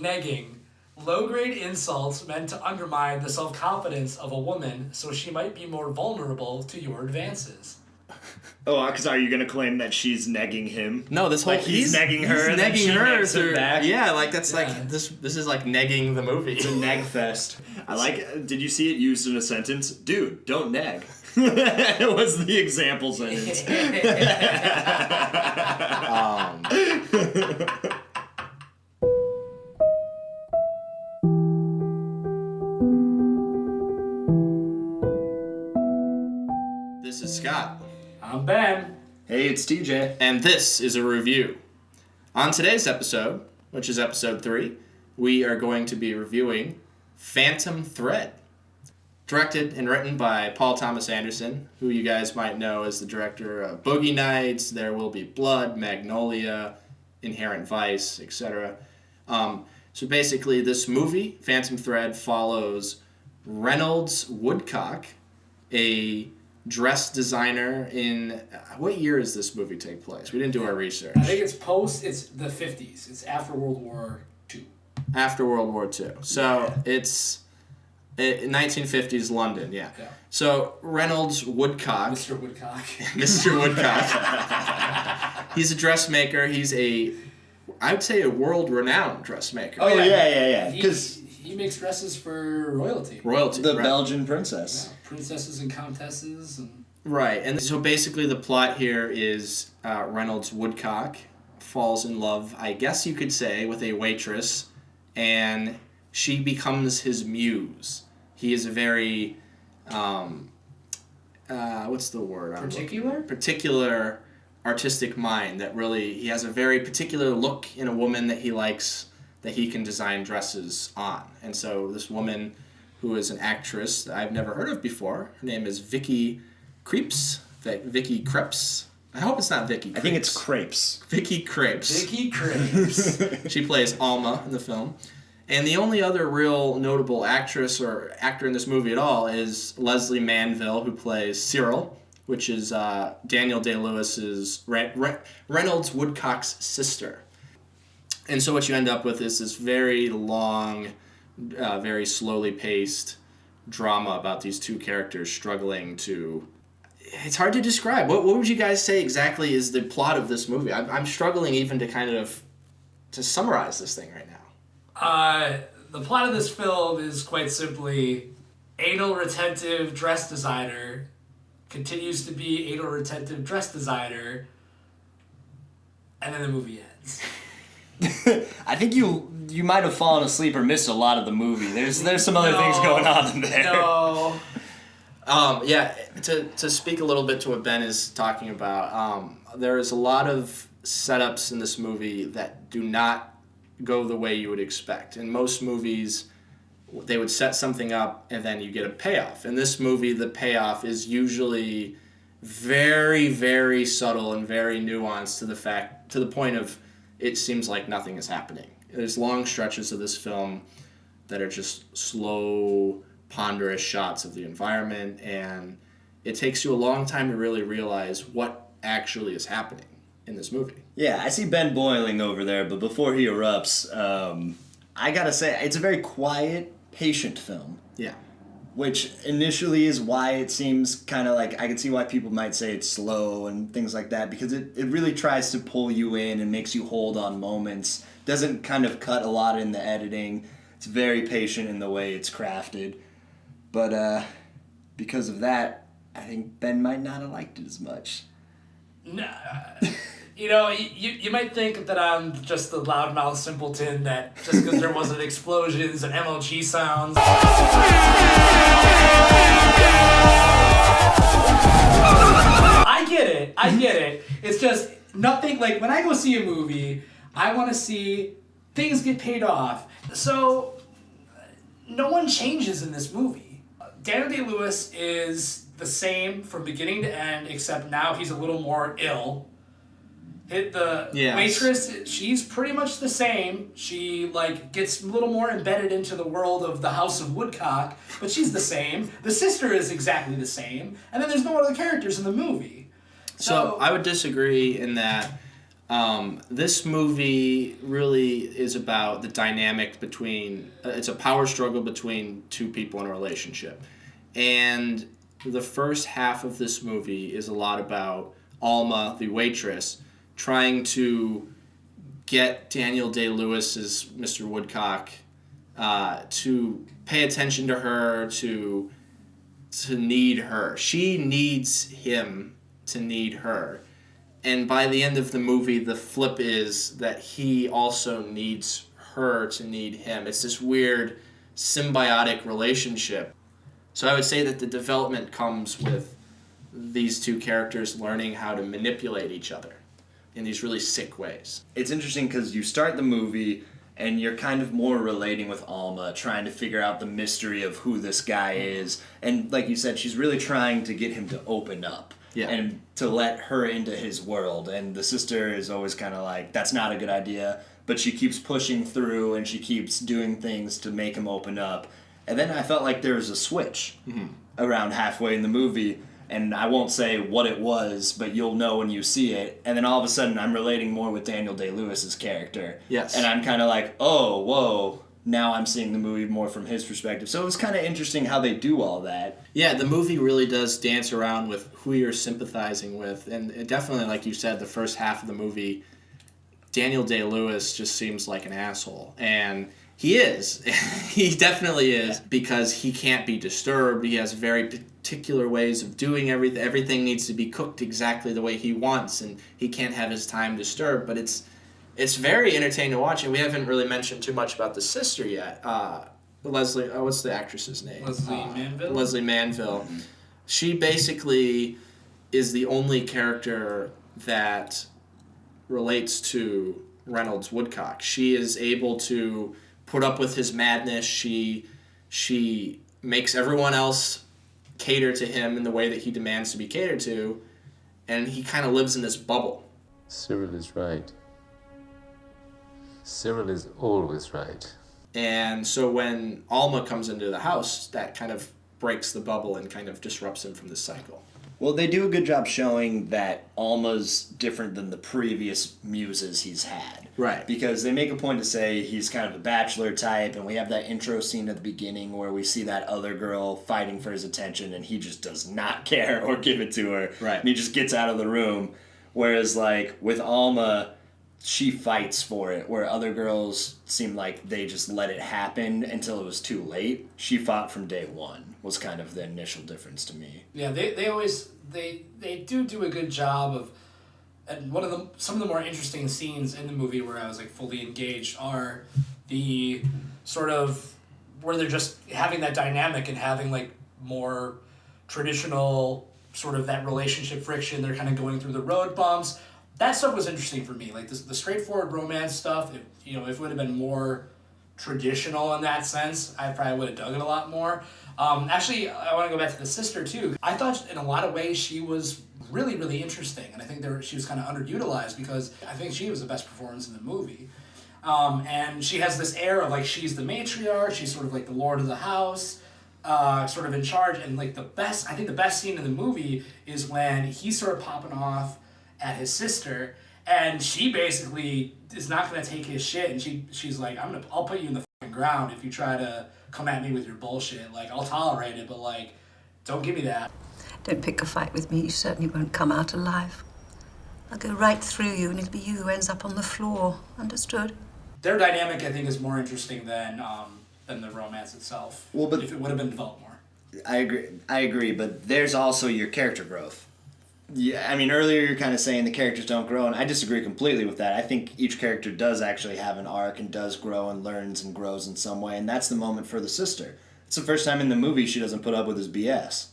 negging. Low-grade insults meant to undermine the self-confidence of a woman so she might be more vulnerable to your advances. Oh, because are you going to claim that she's negging him? No, this whole like he's negging her and then negging she her neggs him back? Yeah, like that's Yeah. like this is like negging the movie. It's a neg fest. I like. Did you see it used in a sentence? Dude, don't neg. It was the example sentence. This is Scott. I'm Ben. Hey, it's TJ. And this is a review. On today's episode, which is episode 3, we are going to be reviewing Phantom Thread. Directed and written by Paul Thomas Anderson, who you guys might know as the director of Boogie Nights, There Will Be Blood, Magnolia, Inherent Vice, etc. So basically, this movie, Phantom Thread, follows Reynolds Woodcock, a dress designer in... What year does this movie take place? We didn't do our research. I think it's the 50s. It's after World War II. After World War II. So it's 1950s London, yeah. So Reynolds Woodcock. Mr. Woodcock. Mr. Woodcock. He's a dressmaker. He's I would say a world-renowned dressmaker. Oh, yeah. Because He makes dresses for royalty. Royalty. the right. Belgian princess. Yeah, princesses and countesses. And Right, and so basically the plot here is Reynolds Woodcock falls in love, I guess you could say, with a waitress, and she becomes his muse. He is a very, what's the word? Particular artistic mind that really, he has a very particular look in a woman that he likes, that he can design dresses on. And so this woman, who is an actress that I've never heard of before, her name is Vicky Krieps. Vicky Krieps. I hope it's not Vicky Krieps. I think it's crepes. Vicky Krieps. Vicky Krieps. She plays Alma in the film. And the only other real notable actress or actor in this movie at all is Leslie Manville, who plays Cyril, which is Daniel Day-Lewis's Reynolds Woodcock's sister. And so what you end up with is this very long, very slowly paced drama about these two characters struggling to... It's hard to describe. What would you guys say exactly is the plot of this movie? I'm struggling even to summarize this thing right now. The plot of this film is quite simply anal retentive dress designer continues to be anal retentive dress designer, and then the movie ends. I think you might have fallen asleep or missed a lot of the movie. There's some other things going on in there. No. Yeah, to speak a little bit to what Ben is talking about, there is a lot of setups in this movie that do not go the way you would expect. In most movies, they would set something up and then you get a payoff. In this movie, the payoff is usually very, very subtle and very nuanced to the point of it seems like nothing is happening. There's long stretches of this film that are just slow, ponderous shots of the environment, and it takes you a long time to really realize what actually is happening in this movie. Yeah, I see Ben boiling over there, but before he erupts, I gotta say, it's a very quiet, patient film. Yeah. Which initially is why it seems kind of like, I can see why people might say it's slow and things like that, because it really tries to pull you in and makes you hold on moments. Doesn't kind of cut a lot in the editing. It's very patient in the way it's crafted. But because of that, I think Ben might not have liked it as much. No. You know, you might think that I'm just the loudmouth simpleton that just because there wasn't explosions and MLG sounds. I get it. It's just nothing, like when I go see a movie, I want to see things get paid off. So, no one changes in this movie. Daniel Day-Lewis is the same from beginning to end, except now he's a little more ill. Waitress, she's pretty much the same. She gets a little more embedded into the world of the House of Woodcock, but she's the same. The sister is exactly the same, and then there's no other characters in the movie. So I would disagree in that This movie really is about the dynamic between, it's a power struggle between two people in a relationship. And the first half of this movie is a lot about Alma, the waitress, trying to get Daniel Day-Lewis's Mr. Woodcock to pay attention to her, to need her. She needs him to need her. And by the end of the movie, the flip is that he also needs her to need him. It's this weird symbiotic relationship. So I would say that the development comes with these two characters learning how to manipulate each other in these really sick ways. It's interesting because you start the movie and you're kind of more relating with Alma, trying to figure out the mystery of who this guy is. And like you said, she's really trying to get him to open up. Yeah. And to let her into his world. And the sister is always kind of like, that's not a good idea. But she keeps pushing through and she keeps doing things to make him open up. And then I felt like there was a switch around halfway in the movie. And I won't say what it was, but you'll know when you see it. And then all of a sudden I'm relating more with Daniel Day-Lewis's character. Yes. And I'm kind of like, oh, whoa. Now I'm seeing the movie more from his perspective. So it was kind of interesting how they do all that. Yeah, the movie really does dance around with who you're sympathizing with. And it definitely, like you said, the first half of the movie, Daniel Day-Lewis just seems like an asshole. And he is. He definitely is, because he can't be disturbed. He has very particular ways of doing everything. Everything needs to be cooked exactly the way he wants, and he can't have his time disturbed. But it's very entertaining to watch, and we haven't really mentioned too much about the sister yet. Leslie, what's the actress's name? Leslie Manville. Leslie Manville. She basically is the only character that relates to Reynolds Woodcock. She is able to put up with his madness. She makes everyone else cater to him in the way that he demands to be catered to, and he kind of lives in this bubble. Cyril is right. Cyril is always right. And so when Alma comes into the house, that kind of breaks the bubble and kind of disrupts him from this cycle. Well, they do a good job showing that Alma's different than the previous muses he's had. Right. Because they make a point to say he's kind of a bachelor type, and we have that intro scene at the beginning where we see that other girl fighting for his attention, and he just does not care or give it to her. Right. And he just gets out of the room. Whereas, like, with Alma, she fights for it, where other girls seem like they just let it happen until it was too late. She fought from day one, was kind of the initial difference to me. Yeah, they always they do a good job of, and some of the more interesting scenes in the movie where I was like fully engaged are the sort of where they're just having that dynamic and having like more traditional sort of that relationship friction. They're kind of going through the road bumps. That stuff was interesting for me. Like the straightforward romance stuff, if it would have been more traditional in that sense, I probably would have dug it a lot more. Actually, I want to go back to the sister too. I thought in a lot of ways she was really, really interesting, and I think she was kind of underutilized because I think she was the best performance in the movie. And she has this air of like she's the matriarch, she's sort of like the lord of the house, sort of in charge. And like the best scene in the movie is when he's sort of popping off at his sister, and she basically is not going to take his shit, and she's like, I'll put you in the fucking ground if you try to come at me with your bullshit. Like, I'll tolerate it, but like, don't give me that. Don't pick a fight with me. You certainly won't come out alive. I'll go right through you, and it'll be you who ends up on the floor. Understood? Their dynamic, I think, is more interesting than the romance itself. Well, but if it would have been developed more. I agree, but there's also your character growth. Yeah, I mean, earlier you're kind of saying the characters don't grow, and I disagree completely with that. I think each character does actually have an arc and does grow and learns and grows in some way, and that's the moment for the sister. It's the first time in the movie she doesn't put up with his BS.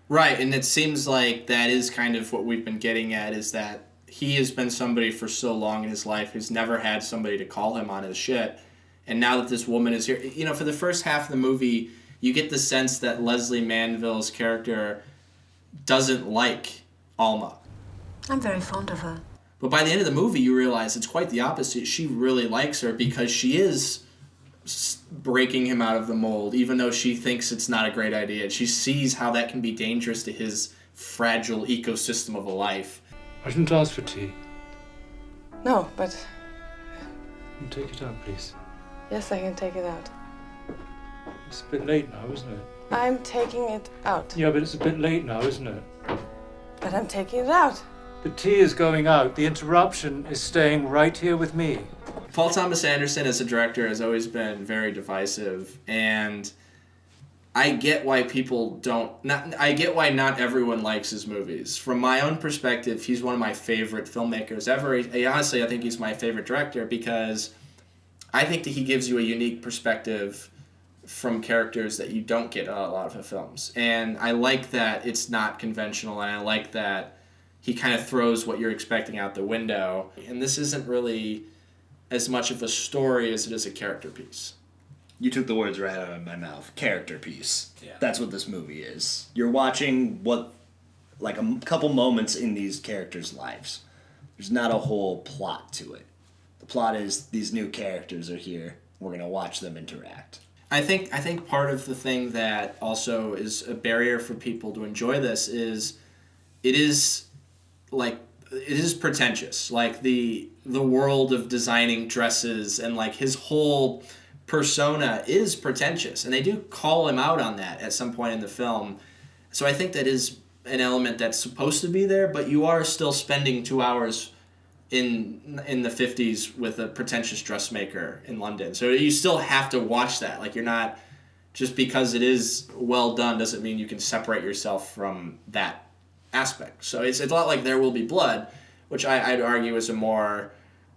Right, and it seems like that is kind of what we've been getting at, is that he has been somebody for so long in his life who's never had somebody to call him on his shit, and now that this woman is here, for the first half of the movie, you get the sense that Leslie Manville's character doesn't like Alma. I'm very fond of her. But by the end of the movie, you realize it's quite the opposite. She really likes her because she is breaking him out of the mold, even though she thinks it's not a great idea. She sees how that can be dangerous to his fragile ecosystem of a life. I didn't ask for tea. No, but Take it out, please. yes, I can take it out. It's a bit late now, isn't it? I'm taking it out. Yeah, but it's a bit late now, isn't it? But I'm taking it out. The tea is going out. The interruption is staying right here with me. Paul Thomas Anderson as a director has always been very divisive, and I get why people I get why not everyone likes his movies. From my own perspective, he's one of my favorite filmmakers ever. Honestly, I think he's my favorite director because I think that he gives you a unique perspective from characters that you don't get in a lot of his films. And I like that it's not conventional, and I like that he kind of throws what you're expecting out the window. And this isn't really as much of a story as it is a character piece. You took the words right out of my mouth. Character piece. Yeah. That's what this movie is. You're watching like a couple moments in these characters' lives. There's not a whole plot to it. The plot is these new characters are here. We're going to watch them interact. I think part of the thing that also is a barrier for people to enjoy this is it is pretentious. Like the world of designing dresses and like his whole persona is pretentious, and they do call him out on that at some point in the film. So I think that is an element that's supposed to be there, but you are still spending 2 hours in the 50s with a pretentious dressmaker in London. So you still have to watch that. Like, you're not, just because it is well done doesn't mean you can separate yourself from that aspect. So it's a lot like There Will Be Blood, which I'd argue is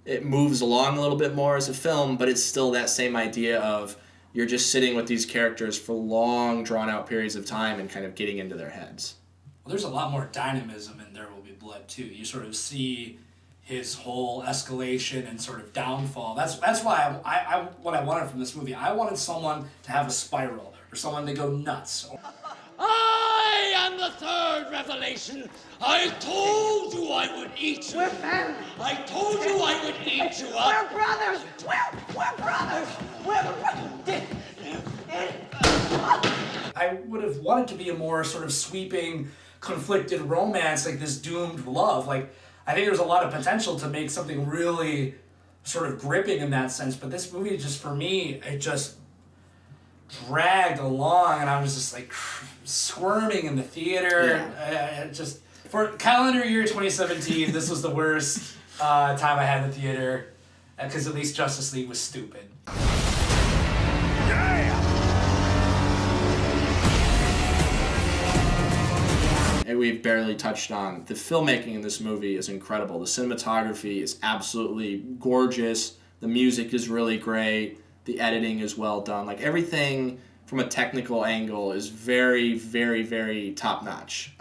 it moves along a little bit more as a film, but it's still that same idea of you're just sitting with these characters for long, drawn-out periods of time and kind of getting into their heads. Well, there's a lot more dynamism in There Will Be Blood, too. You sort of see his whole escalation and sort of downfall. That's why I what I wanted from this movie. I wanted someone to have a spiral or someone to go nuts. I am the third revelation. I told you I would eat you. We're family. I told you I would eat you up. We're brothers. We're brothers. I would have wanted to be a more sort of sweeping, conflicted romance, like this doomed love. Like, I think there's a lot of potential to make something really sort of gripping in that sense, but this movie just, for me, it just dragged along, and I was just like squirming in the theater. Yeah. Just for calendar year 2017, this was the worst time I had in the theater, because at least Justice League was stupid. And we've barely touched on the filmmaking in this movie is incredible. The cinematography is absolutely gorgeous. The music is really great. The editing is well done. Like, everything from a technical angle is very, very, very top-notch.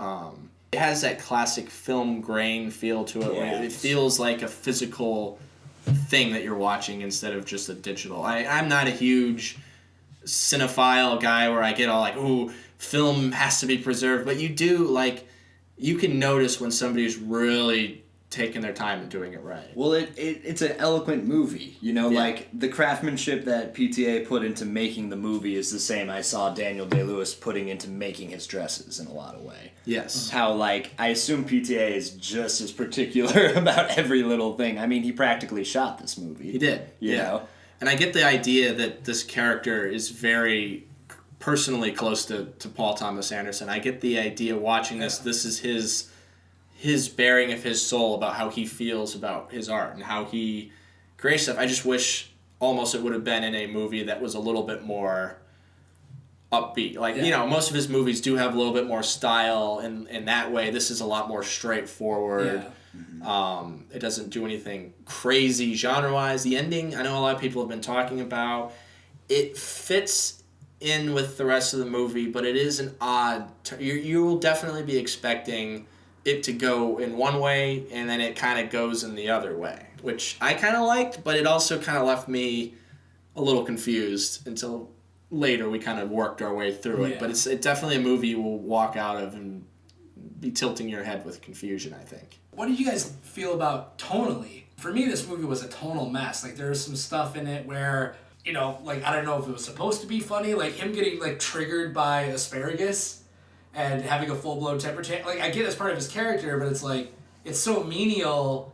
It has that classic film grain feel to it. Where it feels like a physical thing that you're watching instead of just a digital. I'm not a huge cinephile guy where I get all like, ooh, film has to be preserved, but you can notice when somebody's really taking their time and doing it right. Well, it's an eloquent movie, like the craftsmanship that PTA put into making the movie is the same I saw Daniel Day-Lewis putting into making his dresses in a lot of way. Yes. How, I assume PTA is just as particular about every little thing. I mean, he practically shot this movie. He did. You know? And I get the idea that this character is very personally close to Paul Thomas Anderson. I get the idea watching this is his bearing of his soul about how he feels about his art and how he creates stuff. I just wish almost it would have been in a movie that was a little bit more upbeat. Most of his movies do have a little bit more style in that way. This is a lot more straightforward. Yeah. It doesn't do anything crazy genre-wise. The ending, I know a lot of people have been talking about. It fits in with the rest of the movie, but it is an odd... You will definitely be expecting it to go in one way, and then it kind of goes in the other way, which I kind of liked, but it also kind of left me a little confused until later we kind of worked our way through it. But it's definitely a movie you will walk out of and be tilting your head with confusion, I think. What did you guys feel about tonally? For me, this movie was a tonal mess. Like, there's some stuff in it where, I don't know if it was supposed to be funny, like him getting triggered by asparagus and having a full-blown temper tantrum. I get it's part of his character, but it's it's so menial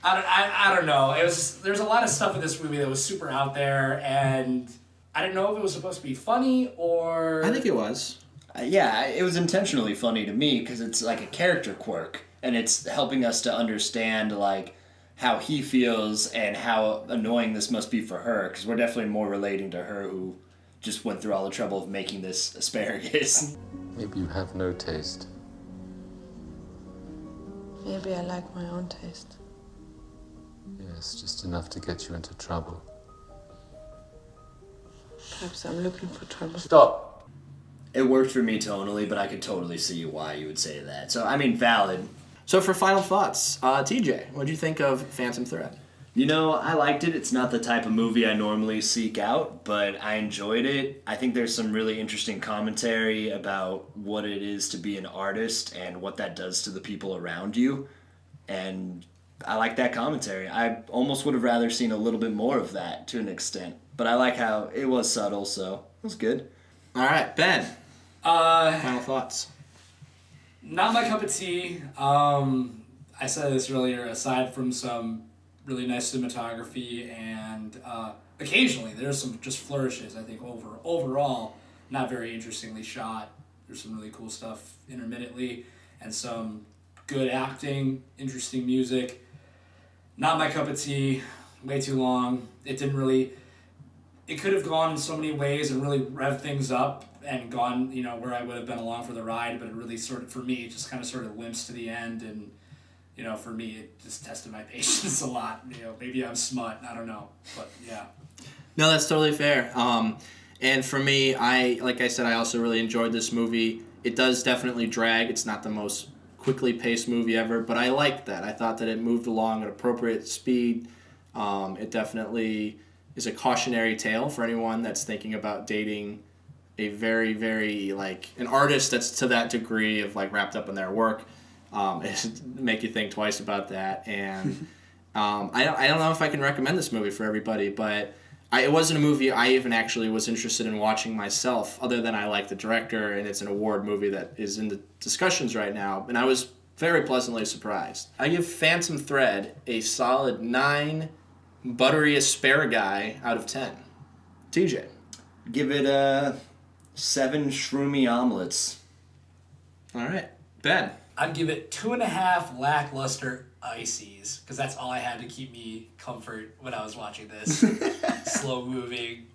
I don't know. There's a lot of stuff in this movie that was super out there, and I didn't know if it was supposed to be funny or. I think it was. Yeah, it was intentionally funny to me because it's like a character quirk, and it's helping us to understand like how he feels and how annoying this must be for her, because we're definitely more relating to her who just went through all the trouble of making this asparagus. Maybe you have no taste. Maybe I like my own taste. Yes, just enough to get you into trouble. Perhaps I'm looking for trouble. Stop. It worked for me tonally, but I could totally see why you would say that. So, I mean, valid. So for final thoughts, TJ, what do you think of Phantom Thread? You know, I liked it. It's not the type of movie I normally seek out, but I enjoyed it. I think there's some really interesting commentary about what it is to be an artist and what that does to the people around you. And I like that commentary. I almost would have rather seen a little bit more of that to an extent. But I like how it was subtle, so it was good. All right, Ben. Final thoughts. Not my cup of tea. I said this earlier, aside from some really nice cinematography and occasionally there's some just flourishes, I think overall not very interestingly shot. There's some really cool stuff intermittently and some good acting, interesting music. Not my cup of tea. Way too long. It could have gone in so many ways and really revved things up and gone, where I would have been along for the ride, but it really for me, it just kind of sort of limps to the end, and, for me, it just tested my patience a lot. Maybe I'm smut, I don't know, but yeah. No, that's totally fair. And for me, like I said, I also really enjoyed this movie. It does definitely drag. It's not the most quickly paced movie ever, but I liked that. I thought that it moved along at appropriate speed. It definitely is a cautionary tale for anyone that's thinking about dating a very, very, an artist that's to that degree of, wrapped up in their work. It make you think twice about that. And I don't know if I can recommend this movie for everybody, but it wasn't a movie I even actually was interested in watching myself, other than I like the director, and it's an award movie that is in the discussions right now, and I was very pleasantly surprised. I give Phantom Thread a solid 9 buttery asparagus out of 10. TJ. Give it 7 shroomy omelets. All right. Ben. I'd give it 2.5 lackluster ices, because that's all I had to keep me comfort when I was watching this slow-moving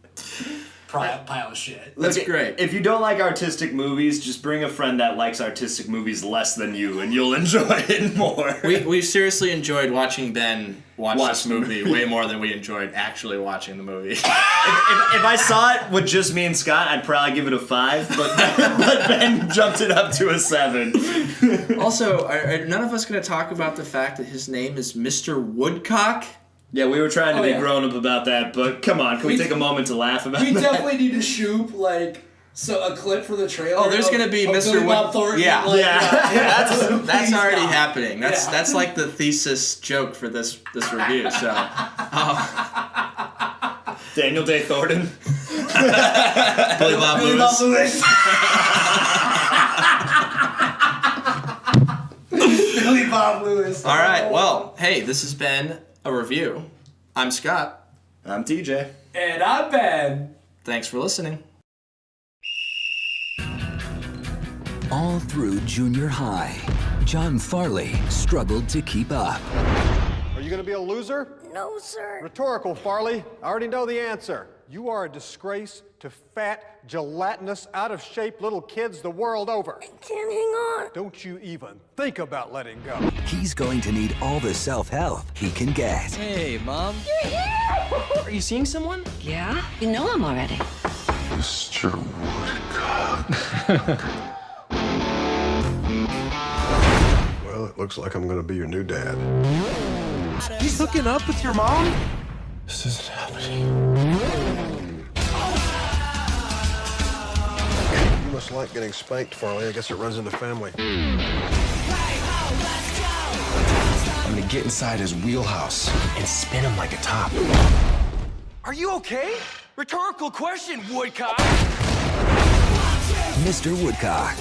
pile of shit. That's great. If you don't like artistic movies, just bring a friend that likes artistic movies less than you, and you'll enjoy it more. We seriously enjoyed watching Ben watch this movie way more than we enjoyed actually watching the movie. If I saw it with just me and Scott, I'd probably give it a 5, but Ben jumped it up to a 7. Also, are none of us going to talk about the fact that his name is Mr. Woodcock? Yeah, we were trying to be grown up about that, but come on, can we take a moment to laugh about that? We definitely need to shoot a clip for the trailer. Oh, there's gonna be Mr. Bob Thornton. Yeah, that's already stop. happening. That's like the thesis joke for this review. So, Daniel Day Thornton, Billy Bob Lewis. Billy Bob Lewis. All right. Well, hey, this has been a review. I'm Scott. I'm TJ. And I'm Ben. Thanks for listening. All through junior high, John Farley struggled to keep up. Are you going to be a loser? No, sir. Rhetorical, Farley. I already know the answer. You are a disgrace to fat, gelatinous, out-of-shape little kids the world over. I can't hang on. Don't you even think about letting go. He's going to need all the self-help he can get. Hey, Mom. You're here! Are you seeing someone? Yeah? You know him already. Mr. Woodcock. Well, it looks like I'm going to be your new dad. He's hooking up with your mom? This isn't happening. You must like getting spanked, Farley. I guess it runs in the family. I'm gonna get inside his wheelhouse and spin him like a top. Are you okay? Rhetorical question, Woodcock. Mr. Woodcock.